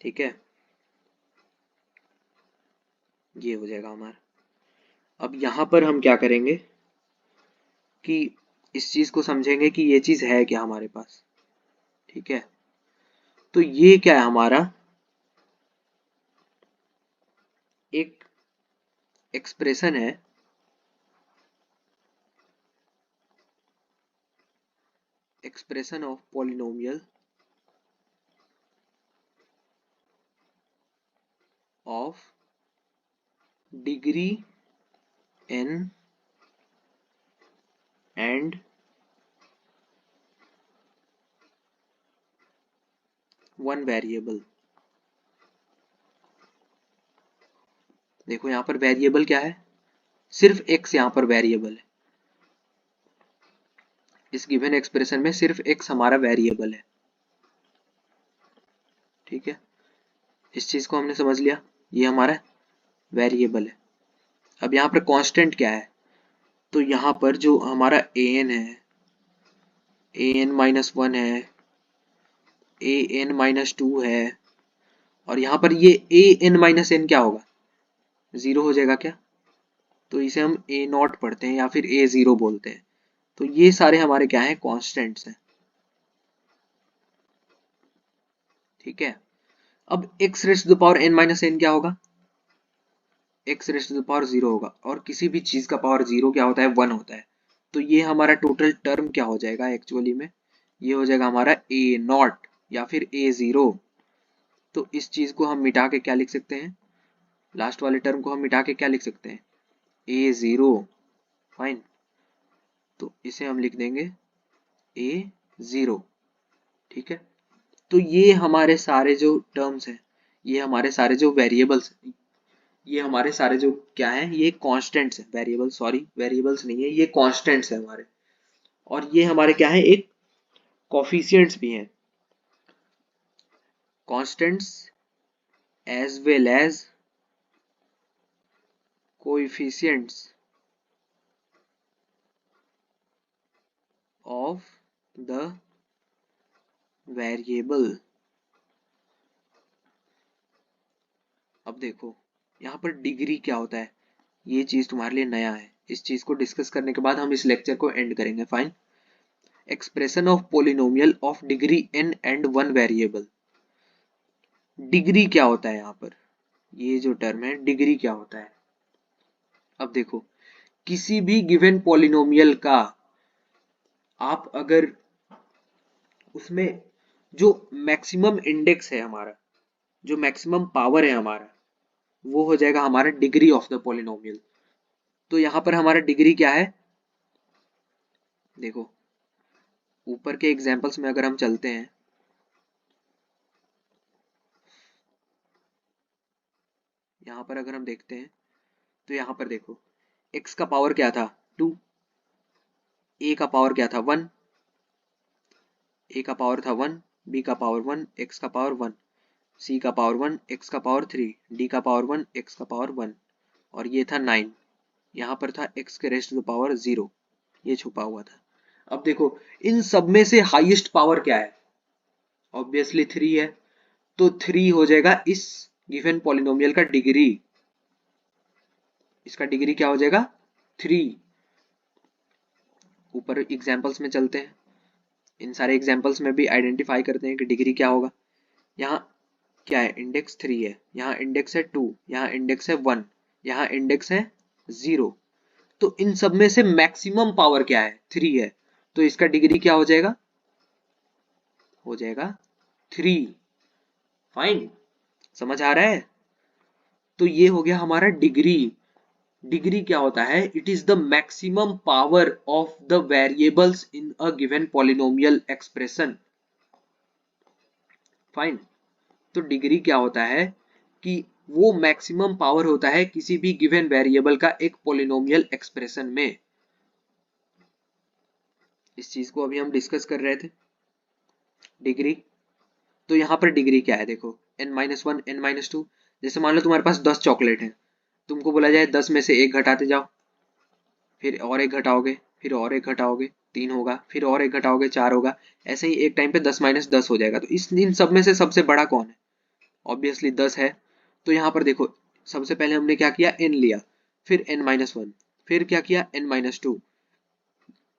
ठीक है, ये हो जाएगा हमारा। अब यहाँ पर हम क्या करेंगे कि इस चीज को समझेंगे कि ये चीज है क्या हमारे पास। ठीक है, तो ये क्या है हमारा, एक एक्सप्रेशन है, expression of polynomial of degree n and one variable. देखो यहाँ पर वेरिएबल क्या है, सिर्फ x यहाँ पर वेरिएबल है, इस गिवन एक्सप्रेशन में सिर्फ x हमारा वेरिएबल है। ठीक है, इस चीज को हमने समझ लिया, ये हमारा वेरिएबल है। अब यहाँ पर कांस्टेंट क्या है, तो यहाँ पर जो हमारा an है, an माइनस वन है, an माइनस टू है, और यहाँ पर ये an माइनस एन क्या होगा, जीरो हो जाएगा क्या, तो इसे हम a नॉट पढ़ते हैं या फिर a जीरो बोलते हैं। तो ये सारे हमारे क्या हैं, कॉन्स्टेंट्स हैं। ठीक है, अब x raise to the power n minus n क्या होगा, x raise to the power zero होगा, और किसी भी चीज का पावर जीरो क्या होता है, वन होता है। तो ये हमारा टोटल टर्म क्या हो जाएगा एक्चुअली में, ये हो जाएगा हमारा a नॉट या फिर a जीरो। तो इस चीज को हम मिटा के क्या लिख सकते हैं, लास्ट वाले टर्म को हम मिटा के क्या लिख सकते हैं, a जीरो। फाइन, तो इसे हम लिख देंगे a जीरो। ठीक है, तो ये हमारे सारे जो टर्म्स हैं, ये हमारे सारे जो वेरिएबल्स, ये हमारे सारे जो क्या है, ये कांस्टेंट्स है, वेरिएबल सॉरी वेरिएबल्स नहीं है, ये कांस्टेंट्स है हमारे। और ये हमारे क्या है, एक कोफिशिएंट्स भी हैं, constants as well as coefficients of the variable. अब देखो यहाँ पर डिग्री क्या होता है, ये चीज तुम्हारे लिए नया है, इस चीज को डिस्कस करने के बाद हम इस लेक्चर को एंड करेंगे। Fine, expression of polynomial of degree n and one variable. Degree क्या होता है यहाँ पर, ये जो टर्म है डिग्री क्या होता है। अब देखो किसी भी गिवन पॉलिनोमियल का आप अगर उसमें जो मैक्सिमम इंडेक्स है हमारा, जो मैक्सिमम पावर है हमारा, वो हो जाएगा हमारा डिग्री ऑफ द पॉलिनोमियल। तो यहाँ पर हमारा डिग्री क्या है, देखो ऊपर के एग्जांपल्स में अगर हम चलते हैं, यहाँ पर अगर हम देखते हैं तो यहाँ पर देखो x का पावर क्या था, टू, a का पावर क्या था, वन, ए का पावर था 1, बी का पावर 1, एक्स का पावर 1, सी का पावर 1, एक्स का पावर 3, डी का पावर 1, एक्स का पावर 1, और ये था 9। यहाँ पर था एक्स के रेस्ट टू द पावर 0, ये छुपा हुआ था। अब देखो इन सब में से हाईएस्ट पावर क्या है? ऑब्वियसली 3 है, तो 3 हो जाएगा इस गिवन पॉलिनोमियल का डिग्री। इसका डिग्री क्या हो जाएगा? 3। ऊपर एग्जांपल्स में चलते हैं, इन सारे एग्जांपल्स में भी आइडेंटिफाई करते हैं कि डिग्री क्या होगा। यहाँ क्या है? इंडेक्स 3 है, यहाँ इंडेक्स है 2, यहाँ इंडेक्स है 1, यहाँ इंडेक्स है 0। तो इन सब में से मैक्सिमम पावर क्या है? 3 है, तो इसका डिग्री क्या हो जाएगा? हो जाएगा 3। फाइन, समझ आ रहा है? तो ये हो गया हमारा डिग्री। डिग्री क्या होता है? It is the maximum power of the variables in a given polynomial expression. Fine, तो डिग्री क्या होता है कि वो मैक्सिमम पावर होता है किसी भी गिवन वेरिएबल का एक पॉलिनोमियल एक्सप्रेशन में। इस चीज को अभी हम डिस्कस कर रहे थे, डिग्री। तो यहाँ पर डिग्री क्या है? देखो n-1 n-2, जैसे मान लो तुम्हारे पास 10 चॉकलेट है, तुमको बोला जाए 10 में से एक घटाते जाओ, फिर और एक घटाओगे, फिर और एक घटाओगे, 3 होगा, फिर और एक घटाओगे, 4 होगा, ऐसे ही एक टाइम पे 10-10 हो जाएगा। तो इस इन सब में से सबसे बड़ा कौन है? ऑब्वियसली 10 है। तो यहाँ पर देखो सबसे पहले हमने क्या किया? n लिया, फिर n-1, फिर क्या किया? n-2,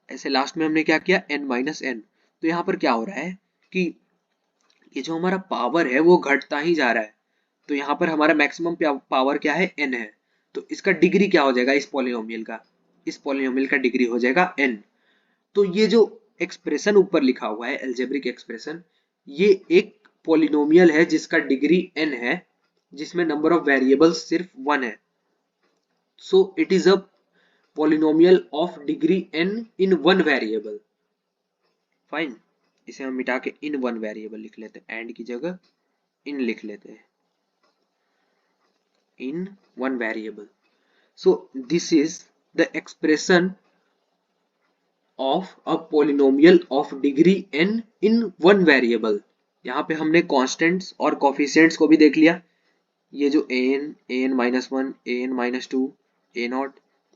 ऐसे लास्ट में हमने क्या किया? n-n। तो यहाँ पर क्या हो रहा है कि ये जो हमारा पावर है वो घटता ही जा रहा है। तो यहाँ पर हमारा मैक्सिमम पावर क्या है? n है। तो इसका डिग्री क्या हो जाएगा इस पॉलिनोमियल का? इस पॉलिनोमियल का डिग्री हो जाएगा n। तो ये जो एक्सप्रेशन ऊपर लिखा हुआ है एल्जेब्रिक एक्सप्रेशन, ये एक पॉलिनोमियल है जिसका डिग्री n है, जिसमें नंबर ऑफ वेरिएबल्स सिर्फ 1 है। So it is a polynomial of degree n in one variable. Fine, इसे हम मिटा के इन वन वेरिएबल लिख लेते हैं, एंड की जगह इन लिख लेते हैं, in one variable. So this is the expression of a polynomial of degree n in one variable. यहाँ पे हमने कॉन्स्टेंट्स और कोफिशिएंट्स को भी देख लिया। ये जो an-1, an-2, a0,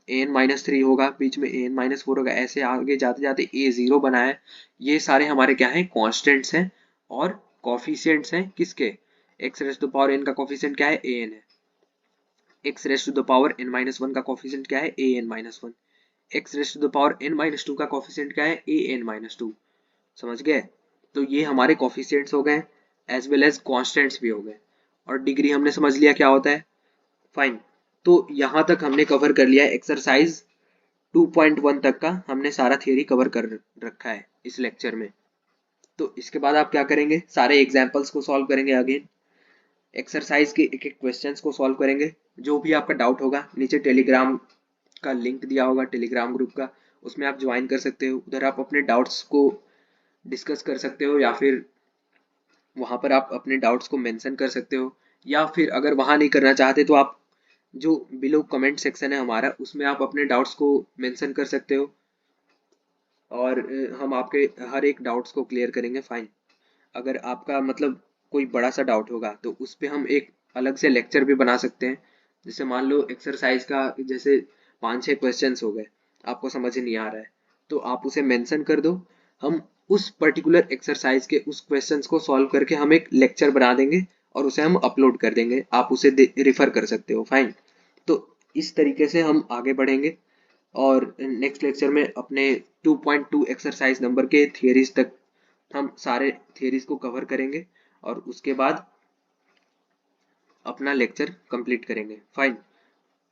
an-3 होगा, बीच में an-4 होगा, ऐसे आगे जाते जाते a0 बना है। ये सारे हमारे क्या हैं? कॉन्स्टेंट्स हैं और कोफिशिएंट्स हैं किसके? x raise to the power n का कोफिशिएंट क्या है? an है। x raise to the power n-1 का कोफिशिएंट क्या है? an-1। x raise to the power n-2 का कोफिशिएंट क्या है? an-2। समझ गए? तो ये हमारे कोफिशिएंट्स हो गए एज वेल एज कॉन्स्टेंट्स भी हो गए, और डिग्री हमने समझ लिया क्या होता है। फाइन, तो यहाँ तक हमने कवर कर लिया है। एक्सरसाइज 2.1 तक का हमने सारा थियरी कवर कर रखा है इस लेक्चर में। तो इसके बाद आप क्या करेंगे? सारे एग्जाम्पल्स को सॉल्व करेंगे, अगेन एक्सरसाइज के एक एक क्वेश्चंस को सॉल्व करेंगे। जो भी आपका डाउट होगा नीचे टेलीग्राम का लिंक दिया होगा, टेलीग्राम ग्रुप का, उसमें आप ज्वाइन कर सकते हो। उधर आप अपने डाउट्स को डिस्कस कर सकते हो, या फिर वहाँ पर आप अपने डाउट्स को मेंशन कर सकते हो, या फिर अगर वहाँ नहीं करना चाहते तो आप जो बिलो कमेंट सेक्शन है हमारा, उसमें आप अपने डाउट्स को मेंशन कर सकते हो, और हम आपके हर एक डाउट्स को क्लियर करेंगे। फाइन, अगर आपका मतलब कोई बड़ा सा डाउट होगा तो उस पर हम एक अलग से लेक्चर भी बना सकते हैं। जैसे मान लो एक्सरसाइज का जैसे 5-6 क्वेश्चंस हो गए, आपको समझ नहीं आ रहा है, तो आप उसे मेंशन कर दो, हम उस पर्टिकुलर एक्सरसाइज के उस क्वेश्चंस को सॉल्व करके हम एक लेक्चर बना देंगे और उसे हम अपलोड कर देंगे, आप उसे रिफर कर सकते हो। फाइन, तो इस तरीके से हम आगे बढ़ेंगे, और नेक्स्ट लेक्चर में अपने 2.2 एक्सरसाइज नंबर के थियरीज तक हम सारे थियरीज को कवर करेंगे, और उसके बाद अपना लेक्चर कंप्लीट करेंगे। फाइन,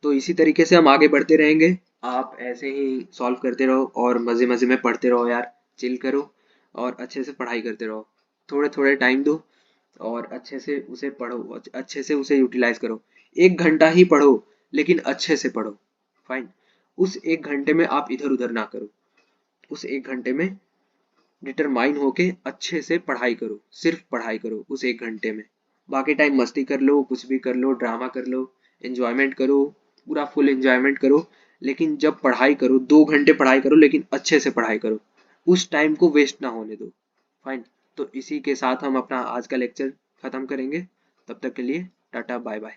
तो इसी तरीके से हम आगे बढ़ते रहेंगे। आप ऐसे ही सॉल्व करते रहो और मज़े मज़े में पढ़ते रहो यार, चिल करो और अच्छे से पढ़ाई करते रहो। थोड़े थोड़े टाइम दो और अच्छे से उसे पढ़ो, अच्छे से उसे यूटिलाइज करो। 1 घंटा ही पढ़ो, लेकिन अच्छे से पढ़ो। फाइन, उस 1 घंटे में आप इधर उधर ना करो, उस 1 घंटे में डिटरमाइन होके अच्छे से पढ़ाई करो, सिर्फ पढ़ाई करो उस 1 घंटे में। बाकी टाइम मस्ती कर लो, कुछ भी कर लो, ड्रामा कर लो, एंजॉयमेंट करो, पूरा फुल एंजॉयमेंट करो। लेकिन जब पढ़ाई करो 2 घंटे पढ़ाई करो, लेकिन अच्छे से पढ़ाई करो, उस टाइम को वेस्ट ना होने दो। फाइन। तो इसी के साथ हम अपना आज का लेक्चर ख़त्म करेंगे। तब तक के लिए टाटा बाय बाय।